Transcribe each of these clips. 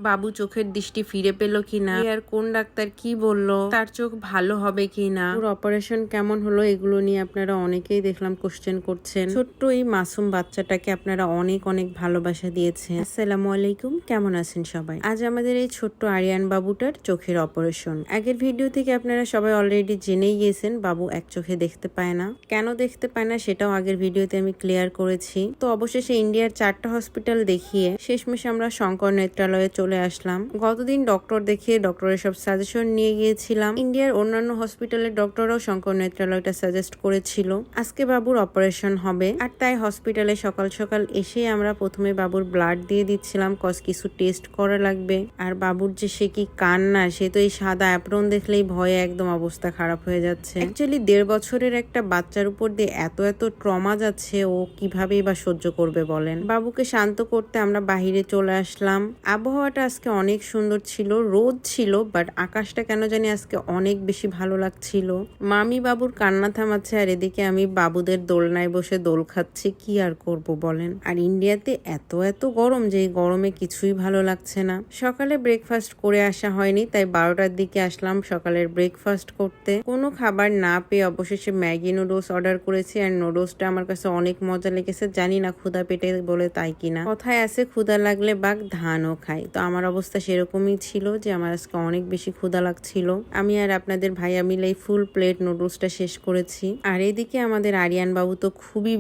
বাবু চোখের দৃষ্টি ফিরে পেল কিনা, আর কোন ডাক্তার কি বললো, তার চোখ ভালো হবে কিনা, ওর অপারেশন কেমন হলো, এগুলো নিয়ে আপনারা অনেকেই দেখলাম কোশ্চেন করছেন। ছোট্ট এই মাসুম বাচ্চাটাকে আপনারা অনেক অনেক ভালোবাসা দিয়েছেন। আসসালামু আলাইকুম, কেমন আছেন সবাই? আজ আমাদের এই ছোট্ট আরিয়ান বাবুটার চোখের অপারেশন। আগের ভিডিও থেকে আপনারা সবাই অলরেডি জেনেই গিয়েছেন বাবু এক চোখে দেখতে পায় না। কেন দেখতে পায় না সেটাও আগের ভিডিওতে আমি ক্লিয়ার করেছি। তো অবশেষে ইন্ডিয়ার 4টা হসপিটাল দেখিয়ে শেষমেশ আমরা শঙ্কর নেত্রালয়ে চলে আসলাম। গতদিন ডক্টর দেখিয়ে ডক্টরের সব সাজেশন নিয়ে গিয়েছিলাম। ইন্ডিয়ার অন্যান্য হসপিটালের ডক্টররাও শঙ্কর নেত্রালয়টা সাজেস্ট করেছিল। আজকে বাবুর অপারেশন হবে, আর তাই হসপিটালে সকাল সকাল এসে আমরা প্রথমে বাবুর ব্লাড দিয়ে দিচ্ছিলাম, কজ কিছু টেস্ট করা লাগবে। আর বাবুর যে সে কি কান্না, সে তো এই সাদা অ্যাপ্রন দেখলেই ভয়ে একদম অবস্থা খারাপ হয়ে যাচ্ছে। অ্যাকচুয়ালি 1.5 বছরের একটা বাচ্চার উপর দিয়ে এত ট্রমা যাচ্ছে, ও কিভাবেই বা সহ্য করবে বলেন। বাবুকে শান্ত করতে আমরা বাহিরে চলে আসলাম। আবহাওয়াটা আজকে অনেক সুন্দর ছিল, রোদ ছিল, বাট আকাশটা কেন জানি আজকে অনেক বেশি ভালো লাগছিল। মামি বাবুর কান্না থামাচ্ছে, আর এদিকে আমি বাবুদের দোলনায় বসে দোল খাচ্ছি। কি আর করব বলেন। আর ইন্ডিয়াতে এত গরম যে এই গরমে কিছুই ভালো লাগছে না। সকালে ব্রেকফাস্ট করে আসা হয়নি, তাই 12টার দিকে আসলাম সকালের ব্রেকফাস্ট করতে। কোনো খাবার না পেয়ে অবশেষে ম্যাগি নুডলস অর্ডার করেছি, আর নুডলসটা আমার কাছে অনেক মজা লেগেছে। জানি না ক্ষুধা পেটে বলে তাই কিনা, কথায় আছে ক্ষুধা লাগলে বাঘ ধানও খায়। তো আমার অবস্থা সেরকমই ছিল যে আমার আজকে অনেক বেশি ক্ষুধা লাগছিল। আমি আর আপনাদের ভাইয়া মিলে ফুল প্লেট নুডলসটা শেষ করেছি। আর এদিকে আমাদের আরিয়ান বাবু তো খুবই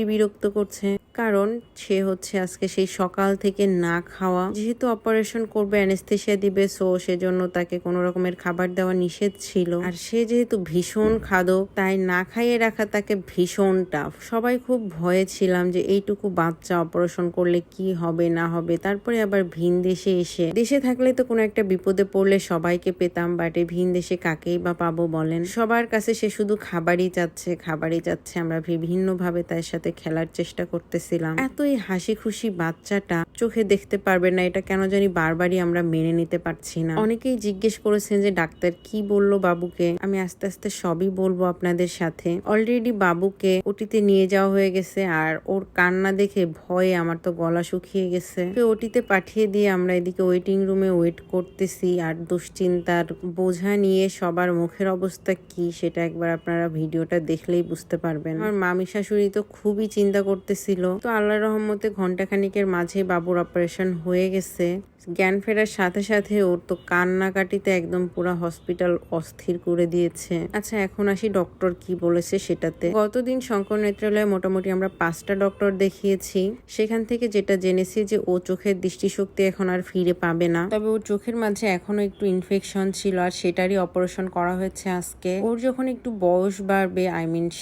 বিরক্ত করছে, কারণ সে হচ্ছে আজকে সেই সকাল থেকে না খাওয়া। যেহেতু অপারেশন করবে, অ্যানেস্থেসিয়া দিবে, সো সেজন্য তাকে কোনো রকমের খাবার দেওয়া নিষেধ ছিল। আর সে যেহেতু ভীষণ খাদক, তাই না খাইয়ে রাখা তাকে ভীষণ টাফ। সবাই খুব ভয়ে ছিলাম যে এইটুকু বাচ্চা অপারেশন করলে কি হবে না হবে। তারপরে আবার ভিন দেশে এসে, দেশে থাকলে তো কোনো একটা বিপদে পড়লে সবাইকে পেতাম, বাট এই ভিন দেশে কাকেই বা পাবো বলেন। সবার কাছে সে শুধু খাবারই চাচ্ছে। আমরা বিভিন্ন ভাবে তার সাথে খেলার চেষ্টা করতেছিলাম। এতই হাসি খুশি বাচ্চাটা চোখে দেখতে পারবে না, এটা কেন জানি বারবারই আমরা মেনে নিতে পারছি না। অনেকেই জিজ্ঞেস করেছেন যে ডাক্তার কি বললো বাবুকে। আমি আস্তে আস্তে সবই বলবো আপনাদের সাথে। অলরেডি বাবুকে ওটিতে নিয়ে যাওয়া হয়ে গেছে, আর ওর কান্না দেখে ভয়ে আমার তো গলা শুকিয়ে গেছে। ওটিতে পাঠিয়ে দিয়ে আমরা এদিকে ওয়েটিং রুমে ওয়েট করতেছি, আর দুশ্চিন্তার বোঝা নিয়ে সবার মুখের অবস্থা কি সেটা একবার আপনারা ভিডিওটা দেখলেই বুঝতে পারবেন। আমার মামি শাশুড়ি তো খুবই চিন্তা করতেছিল। তো আল্লাহর রহমতে ঘন্টাখানিকের মাঝে বাবুর অপারেশন হয়ে গেছে। জ্ঞান ফেরার সাথে সাথে ওর তো কান্নাকাটিতে একদম পুরো হসপিটাল অস্থির করে দিয়েছে। আচ্ছা, এখন আসি ডক্টর কি বলেছে সেটাতে। গতদিন শঙ্কর নেত্রালয়ে মোটামুটি আমরা 5টা ডক্টর দেখিয়েছি। সেখান থেকে যেটা জেনেছি যে ও চোখের দৃষ্টিশক্তি এখন আর ফিরে পাবে না, তবে ওর চোখের মাঝে এখনো একটু ইনফেকশন ছিল, আর সেটারই অপারেশন করা হয়েছে আজকে। ওর যখন একটু বয়স বাড়বে,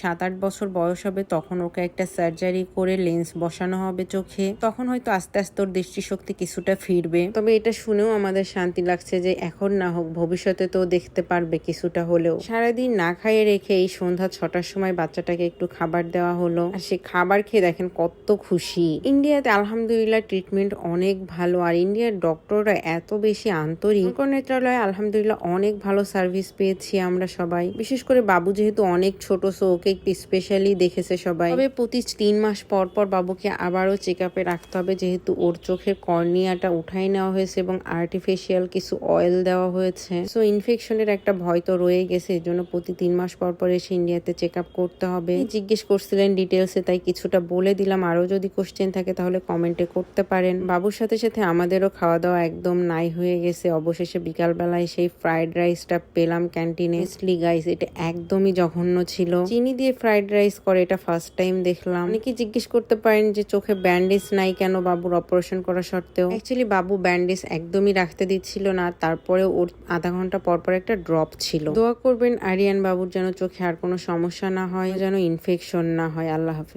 7-8 বছর বয়স হবে, তখন ওকে একটা সার্জারি করে লেন্স বসানো হবে চোখে। তখন হয়তো আস্তে আস্তে ওর দৃষ্টিশক্তি কিছুটা ফিরবে। তবে এটা শুনেও আমাদের শান্তি লাগছে যে এখন না হোক, ভবিষ্যতে তো দেখতে পারবে কিছুটা হলেও। সারাদিন না খাইয়ে রেখে এই সন্ধ্যা 6টার সময় বাচ্চাটাকে একটু খাবার দেওয়া হলো, আর সে খাবার খেয়ে দেখেন কত খুশি। ইন্ডিয়াতে আলহামদুলিল্লাহ ট্রিটমেন্ট অনেক ভালো, আর ইন্ডিয়ার ডক্টররা এত বেশি আন্তরিক। শঙ্কর নেত্রালয়ে আলহামদুলিল্লাহ অনেক ভালো সার্ভিস পেয়েছি আমরা সবাই। বিশেষ করে বাবু যেহেতু অনেক ছোট, সো ওকে একটু স্পেশালি দেখেছে সবাই। তবে প্রতি 3 মাস পর পর বাবুকে আবারও চেক আপে রাখতে হবে, যেহেতু ওর চোখের কর্নিয়াটা উঠাই নেওয়া হয়েছে এবং আর্টিফিশিয়াল কিছু অয়েল দেওয়া হয়েছে। সো ইনফেকশনের একটা ভয় তো রয়ে গেছে, এর জন্য প্রতি 3 মাস পর পর এসে ইন্ডিয়াতে চেক আপ করতে হবে। জিজ্ঞেস করছিলেন ডিটেলসে, তাই কিছুটা বলে দিলাম। আরো যদি কোশ্চেন থাকে তাহলে কমেন্টে করতে পারেন। বাবুর সাথে সাথে আমাদেরও খাওয়া দাওয়া একদম নাই হয়ে গেছে। অবশেষে বিকালবেলায় সেই ফ্রাইড রাইসটা পেলাম ক্যান্টিনে। গাইস, এটা একদমই জঘন্য ছিল। চিনি দিয়ে ফ্রাইড রাইস করে, এটা ফার্স্ট টাইম দেখলাম। অনেকে জিজ্ঞেস করতে পারেন যে চোখে ব্যান্ডেজ নাই কেন বাবুর অপারেশন করা সত্ত্বেও। অ্যাকচুয়ালি বাবু ব্যান্ডেজ একদমই রাখতে দিচ্ছিল না, তারপরে ওর আধা ঘন্টা পর পর একটা ড্রপ ছিল। দোয়া করবেন আরিয়ান বাবুর যেন চোখে আর কোনো সমস্যা না হয়, যেন ইনফেকশন না হয়। আল্লাহ হাফেজ।